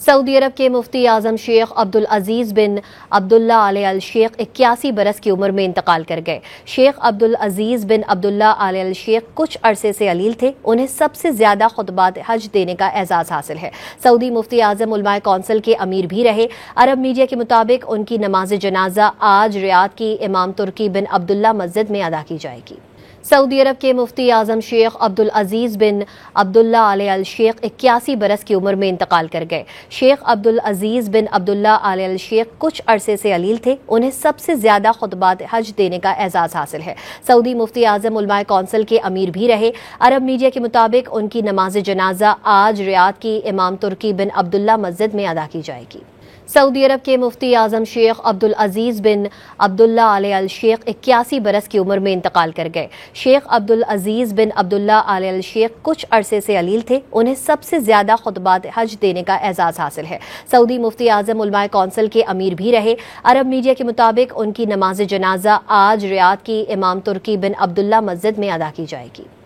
Saudi अरब के मुफ्ती आजम शेख अब्दुल अजीज़ बिन अब्दुल्ला अल शेख 81 बरस की उम्र में इंतकाल कर गए। शेख अब्दुल अजीज़ बिन अब्दुल्ला अल शेख कुछ अरसे से अलील थे। उन्हें सबसे ज्यादा खुतबात हज देने का एजाज हासिल है। सऊदी मुफ्ती आजम उलमाए कौंसिल के अमीर भी रहे। अरब मीडिया के मुताबिक उनकी नमाज जनाजा आज रियाद की इमाम तुर्की बिन अब्दुल्ला मस्जिद में अदा की जाएगी। सऊदी अरब के मुफ्ती आजम शेख अब्दुल अजीज़ बिन अब्दुल्ला अल शेख 81 बरस की उम्र में इंतकाल कर गए। शेख अब्दुल अजीज़ बिन अब्दुल्ला अल शेख कुछ अरसे से अलील थे। उन्हें सबसे ज्यादा खुतबात हज देने का एजाज हासिल है। सऊदी मुफ्ती आजम उलमाए कौंसिल के अमीर भी रहे। अरब मीडिया के मुताबिक उनकी नमाज जनाजा आज रियाद की इमाम तुर्की बिन अब्दुल्ला मस्जिद में अदा की जाएगी। सऊदी अरब के मुफ्ती आजम शेख अब्दुल अजीज़ बिन अब्दुल्ला अल शेख 81 बरस की उम्र में इंतकाल कर गए। शेख अब्दुल अजीज़ बिन अब्दुल्ला अल शेख कुछ अरसे से अलील थे। उन्हें सबसे ज्यादा खुतबात हज देने का एजाज हासिल है। सऊदी मुफ्ती आजम उलमाए कौंसिल के अमीर भी रहे। अरब मीडिया के मुताबिक उनकी नमाज जनाजा आज रियाद की इमाम तुर्की बिन अब्दुल्ला मस्जिद में अदा की जाएगी।